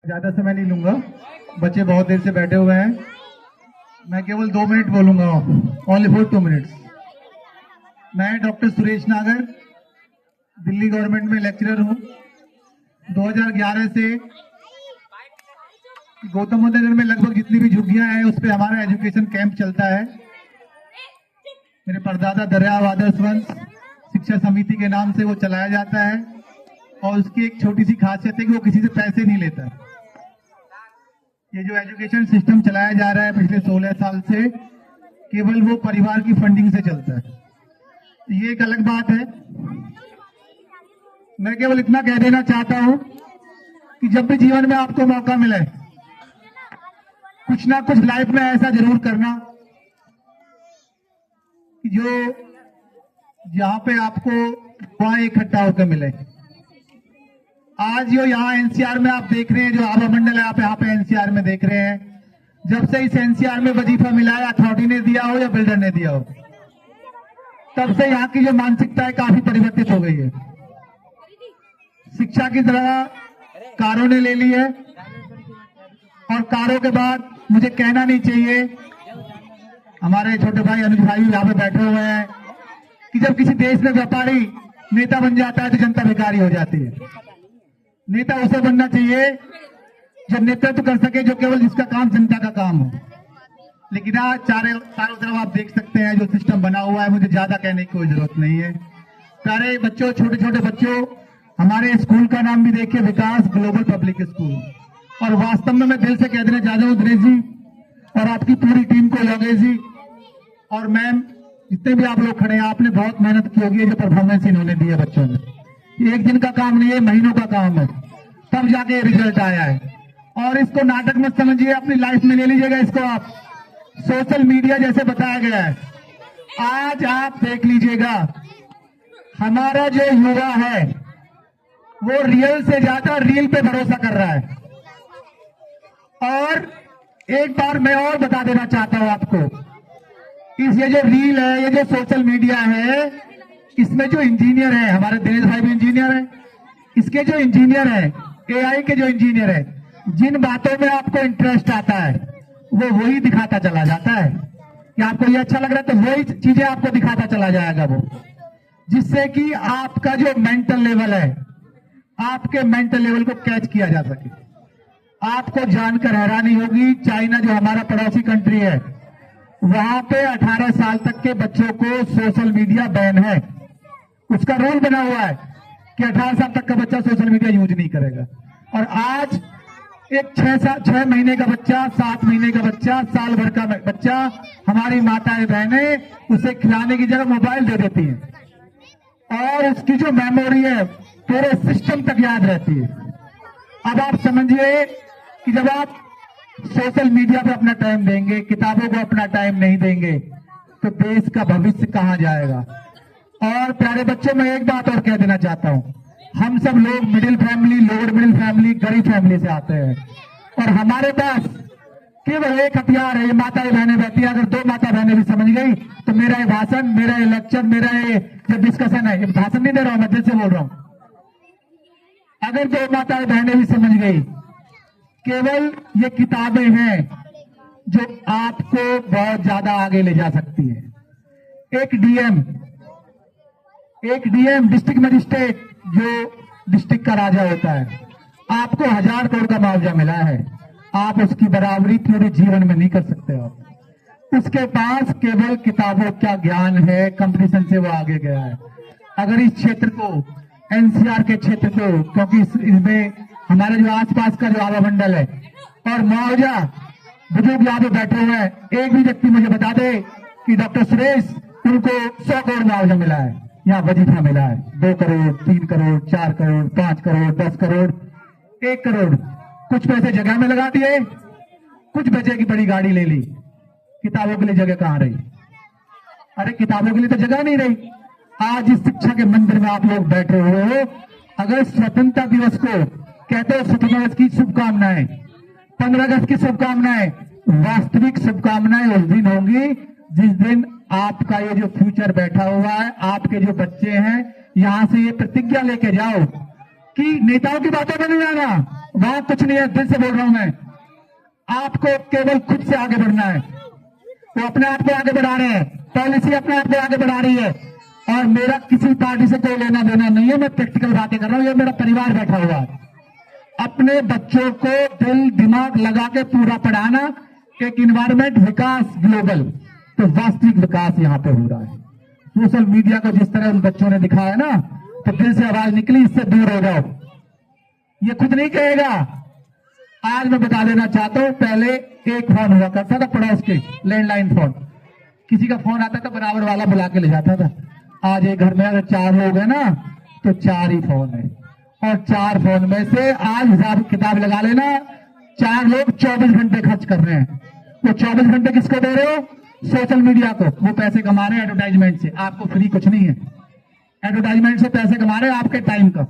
ज्यादा समय नहीं लूंगा, बच्चे बहुत देर से बैठे हुए हैं। मैं केवल 2 मिनट बोलूंगा, ओनली फॉर 2 मिनट्स। मैं डॉक्टर सुरेश नागर, दिल्ली गवर्नमेंट में लेक्चरर हूं। 2011 से गौतम बुद्ध नगर में लगभग जितनी भी झुग्गियां हैं उस पर हमारा एजुकेशन कैंप चलता है। मेरे परदादा दरियाव आदर्श वंश शिक्षा समिति के नाम से वो चलाया जाता है और उसकी एक छोटी सी खासियत है कि वो किसी से पैसे नहीं लेता। ये जो एजुकेशन सिस्टम चलाया जा रहा है पिछले 16 साल से, केवल वो परिवार की फंडिंग से चलता है। ये एक अलग बात है। मैं केवल इतना कह देना चाहता हूं कि जब भी जीवन में आपको मौका मिले, कुछ ना कुछ लाइफ में ऐसा जरूर करना कि जो जहां पे आपको वहां इकट्ठा होकर मिले। आज जो यहाँ एनसीआर में आप देख रहे हैं, जो आभा मंडल है आप यहाँ पे एनसीआर में देख रहे हैं, जब से इस एनसीआर में वजीफा मिला है, अथॉरिटी ने दिया हो या बिल्डर ने दिया हो, तब से यहाँ की जो मानसिकता है काफी परिवर्तित हो गई है। शिक्षा की तरह कारों ने ले ली है और कारों के बाद मुझे कहना नहीं चाहिए, हमारे छोटे भाई अनुज भाई यहाँ पे बैठे हुए हैं, कि जब किसी देश में व्यापारी नेता बन जाता है तो जनता भिखारी हो जाती है। नेता उसे बनना चाहिए जो नेतृत्व कर सके, जो केवल जिसका काम जनता का काम हो। लेकिन आज चारों तरफ आप देख सकते हैं जो सिस्टम बना हुआ है, मुझे ज्यादा कहने की कोई जरूरत नहीं है। प्यारे बच्चों, छोटे छोटे बच्चों, हमारे स्कूल का नाम भी देखिए, विकास ग्लोबल पब्लिक स्कूल। और वास्तव में मैं दिल से कह देना चाहता हूँ दिनेश जी और आपकी पूरी टीम को, योगेश जी और मैम, जितने भी आप लोग खड़े हैं, आपने बहुत मेहनत की होगी। जो परफॉर्मेंस इन्होंने दी है बच्चों ने, एक दिन का काम नहीं है, महीनों का काम है, तब जाके रिजल्ट आया है। और इसको नाटक मत समझिए, अपनी लाइफ में ले लीजिएगा इसको आप। सोशल मीडिया जैसे बताया गया है, आज आप देख लीजिएगा, हमारा जो युवा है वो रियल से ज्यादा रील पे भरोसा कर रहा है। और एक बार मैं और बता देना चाहता हूं आपको, ये जो रील है, ये जो सोशल मीडिया है, इसमें जो इंजीनियर है, हमारे दिनेश भाई भी इंजीनियर है, इसके जो इंजीनियर है, एआई के जो इंजीनियर है, जिन बातों में आपको इंटरेस्ट आता है वो वही दिखाता चला जाता है। कि आपको ये अच्छा लग रहा है तो वही चीजें आपको दिखाता चला जाएगा वो, जिससे कि आपका जो मेंटल लेवल है, आपके मेंटल लेवल को कैच किया जा सके। आपको जानकर हैरानी होगी, चाइना जो हमारा पड़ोसी कंट्री है, वहां पे 18 साल तक के बच्चों को सोशल मीडिया बैन है। उसका रूल बना हुआ है कि 18 साल तक का बच्चा सोशल मीडिया यूज नहीं करेगा। और आज एक 6 महीने का बच्चा, 7 महीने का बच्चा, साल भर का बच्चा, हमारी माताएं बहनें उसे खिलाने की जगह मोबाइल दे देती हैं और उसकी जो मेमोरी है पूरे सिस्टम तक याद रहती है। अब आप समझिए कि जब आप सोशल मीडिया पे अपना टाइम देंगे, किताबों को अपना टाइम नहीं देंगे, तो देश का भविष्य कहां जाएगा। और प्यारे बच्चों, मैं एक बात और कह देना चाहता हूं, हम सब लोग middle family, lower middle family, गरीब फैमिली से आते हैं और हमारे पास केवल एक हथियार है, ये माताएं बहनें बैठी है। अगर 2 माता बहनें भी समझ गई तो मेरा ये भाषण, मेरा ये लेक्चर, मेरा ये जो डिस्कशन है, ये भाषण नहीं दे रहा हूं, मैं दिल से बोल रहा हूं। अगर 2 माताएं बहनें भी समझ गई, केवल ये किताबें हैं जो आपको बहुत ज्यादा आगे ले जा सकती है। एक डीएम डिस्ट्रिक्ट मजिस्ट्रेट जो डिस्ट्रिक्ट का राजा होता है, आपको 1000 करोड़ का मुआवजा मिला है, आप उसकी बराबरी पूरे जीवन में नहीं कर सकते हो। उसके पास केवल किताबों का ज्ञान है, कंपटीशन से वो आगे गया है। अगर इस क्षेत्र को, एनसीआर के क्षेत्र को, क्योंकि इसमें हमारे जो आसपास का जो आभा मंडल है और मुआवजा, बुजुर्ग यहाँ पे बैठे हुए हैं, एक भी व्यक्ति मुझे बता दे कि डॉक्टर सुरेश उनको 100 करोड़ मुआवजा मिला है, यहाँ वजीफा मिला है, 2 करोड़, 3 करोड़, 4 करोड़, 5 करोड़, 10 करोड़, 1 करोड़, कुछ पैसे जगह में लगा दिए, कुछ बचे की बड़ी गाड़ी ले ली, किताबों के लिए जगह कहां रही? अरे किताबों के लिए तो जगह नहीं रही। आज इस शिक्षा के मंदिर में आप लोग बैठे हुए हो, अगर स्वतंत्रता दिवस को कहते हो स्वतंत्रता दिवस की शुभकामनाएं, 15 अगस्त की शुभकामनाएं, वास्तविक शुभकामनाएं उस दिन होंगी जिस दिन आपका ये जो फ्यूचर बैठा हुआ है, आपके जो बच्चे हैं, यहां से ये प्रतिज्ञा लेके जाओ कि नेताओं की बातों में नहीं आना, वहां कुछ नहीं है, दिल से बोल रहा हूं मैं। आपको केवल खुद से आगे बढ़ना है। वो अपने आप को आगे बढ़ा रहे हैं, पॉलिसी अपने आप को आगे बढ़ा रही है, और मेरा किसी पार्टी से कोई लेना देना नहीं है। मैं प्रैक्टिकल बातें कर रहा हूं, ये मेरा परिवार बैठा हुआ है। अपने बच्चों को दिल दिमाग लगा के पूरा पढ़ाना, एक इन्वायरमेंट विकास ग्लोबल, तो वास्तविक विकास यहां पे हो रहा है। सोशल मीडिया को जिस तरह उन बच्चों ने दिखाया ना, तो दिल से आवाज निकली, इससे दूर हो जाओ। ये खुद नहीं कहेगा। आज मैं बता देना चाहता हूं, पहले एक फोन हुआ करता था पड़ोस के, लैंडलाइन फोन। किसी का फोन आता था, बराबर वाला बुला के ले जाता था। आज एक घर में अगर 4 लोग हैं ना, तो 4 ही फोन है, और 4 फोन में से आज हिसाब किताब लगा लेना, 4 लोग 24 घंटे खर्च कर रहे हैं। वो 24 घंटे किसको दे रहे हो? सोशल मीडिया को। वो पैसे कमा रहे हैं एडवर्टाइजमेंट से, आपको फ्री कुछ नहीं है। एडवर्टाइजमेंट से पैसे कमा रहे हैं आपके टाइम का।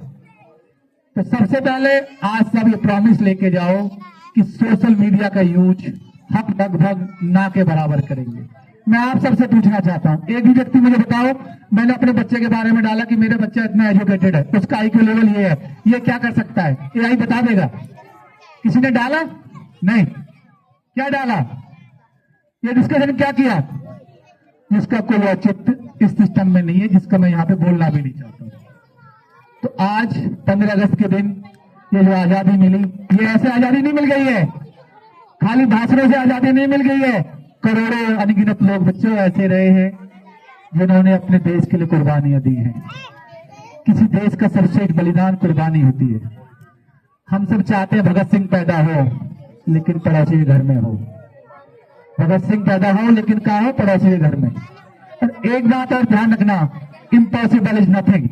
तो सबसे पहले आज सब ये प्रॉमिस लेके जाओ कि सोशल मीडिया का यूज हम लगभग ना के बराबर करेंगे। मैं आप सबसे पूछना चाहता हूं, एक भी व्यक्ति मुझे बताओ, मैंने अपने बच्चे के बारे में डाला कि मेरा बच्चा इतना एजुकेटेड है, उसका आईक्यू लेवल ये है, ये क्या कर सकता है, एआई बता देगा। किसी ने डाला? नहीं। क्या डाला? ये डिस्कशन क्या किया? जिसका कोई औचित्य इस सिस्टम में नहीं है, जिसका मैं यहां पे बोलना भी नहीं चाहता हूं। तो आज 15 अगस्त के दिन ये जो आजादी मिली, ये ऐसे आजादी नहीं मिल गई है, खाली भाषणों से आजादी नहीं मिल गई है। करोड़ों अनगिनत लोग बच्चों ऐसे रहे हैं जिन्होंने अपने देश के लिए कुर्बानियां दी हैं। किसी देश का सर्वश्रेष्ठ बलिदान कुर्बानी होती है। हम सब चाहते हैं भगत सिंह पैदा हो, लेकिन पड़ोसी के घर में हो। भगत सिंह पैदा हो, लेकिन कहा हो? पड़ोसी के घर में। और एक बात और ध्यान रखना, impossible is nothing.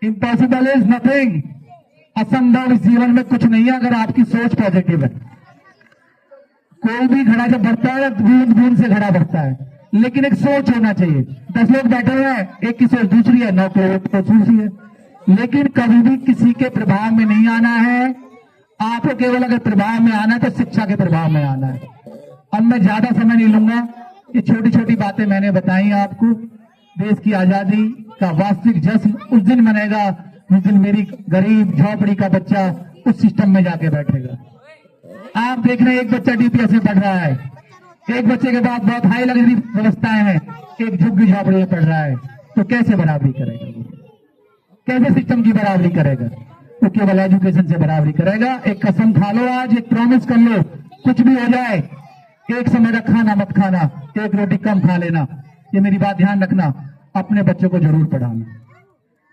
Impossible is nothing. असंभव इस जीवन में कुछ नहीं है अगर आपकी सोच पॉजिटिव है। कोई भी घड़ा जब बढ़ता है, बूंद बूंद से घड़ा बढ़ता है, लेकिन एक सोच होना चाहिए। 10 लोग बैठे हुए हैं, एक की सोच दूसरी है, 9 की सोच दूसरी है, लेकिन कभी भी किसी के प्रभाव में नहीं आना है। आपको केवल अगर प्रभाव में आना है तो शिक्षा के प्रभाव में आना है। अब मैं ज्यादा समय नहीं लूंगा, ये छोटी छोटी बातें मैंने बताई आपको। देश की आजादी का वास्तविक जश्न उस दिन मनेगा जिस दिन मेरी गरीब झोपड़ी का बच्चा उस सिस्टम में जाके बैठेगा। आप देख रहे हैं, एक बच्चा डीपीएस में पढ़ रहा है, एक बच्चे के बाद बहुत हाई लग्जरी व्यवस्थाएं हैं, एक झुग्गी झोपड़ी में पढ़ रहा है। तो कैसे बराबरी करेगा? कैसे सिस्टम की बराबरी करेगा? तो केवल एजुकेशन से बराबरी करेगा। एक कसम खा लो, आज एक प्रॉमिस कर लो, कुछ भी हो जाए, एक समय का खाना मत खाना, एक रोटी कम खा लेना। ये मेरी बात ध्यान रखना, अपने बच्चों को जरूर पढ़ाना।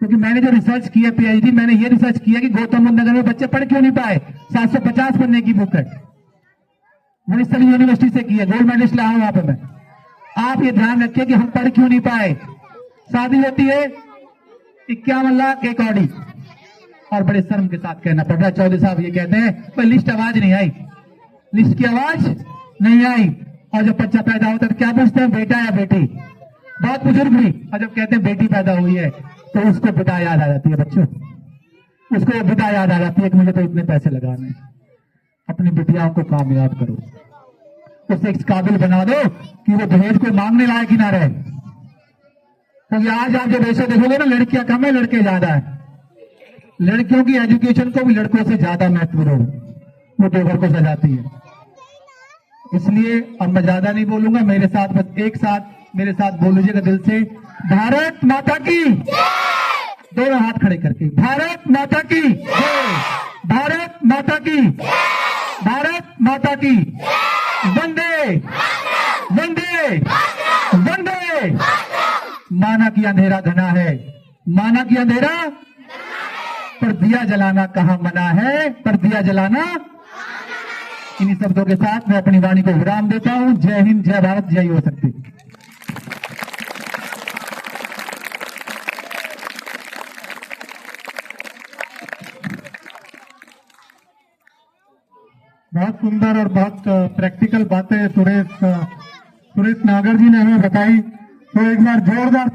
क्योंकि मैंने जो रिसर्च किया पीएचडी, मैंने ये रिसर्च किया कि गौतम बुद्ध नगर में बच्चे पढ़ क्यों नहीं पाए। 750 पढ़ने की बुक है, मणिस्थली यूनिवर्सिटी से की है, गोल्ड मेडलिस्ट लाया वहां पे मैं। आप ये ध्यान रखिए कि हम पढ़ क्यों नहीं पाए। शादी होती है 51 लाख एक ऑडी, और बड़े शर्म के साथ कहना पड़ रहा है, चौधरी साहब ये कहते हैं पर लिस्ट आवाज नहीं आई, लिस्ट की आवाज नहीं आई। और जब बच्चा पैदा होता है तो क्या पूछते हैं, बेटा या बेटी? बहुत बुजुर्ग भी, और जब कहते हैं बेटी पैदा हुई है तो उसको पिता याद आ जाती है। बच्चों, उसको पिता याद आ जाती है कि मुझे तो इतने पैसे लगाने। अपनी बिटियाओं को कामयाब करो, उसे इस काबिल बना दो कि वो दहेज को मांगने लायक ही ना रहे। क्योंकि आज आप जब ऐसे देखोगे ना, लड़कियां कम है, लड़के ज्यादा है। लड़कियों की एजुकेशन को भी लड़कों से ज्यादा महत्व दो, वो दो घर को सजाती है। इसलिए अब मैं ज्यादा नहीं बोलूंगा, मेरे साथ बस एक साथ मेरे साथ बोल लीजिएगा दिल से, भारत माता की, दोनों हाथ खड़े करके, भारत माता की जय, भारत माता की, भारत माता की, वंदे वंदे वंदे। माना कि अंधेरा घना है, माना कि अंधेरा, पर दिया जलाना कहां मना है, पर दिया जलाना। इन्हीं शब्दों के साथ मैं अपनी वाणी को विराम देता हूं। जय हिंद, जय भारत, जय हो सकती। बहुत सुंदर और बहुत प्रैक्टिकल बातें सुरेश नागर जी ने हमें बताई। तो एक बार जोरदार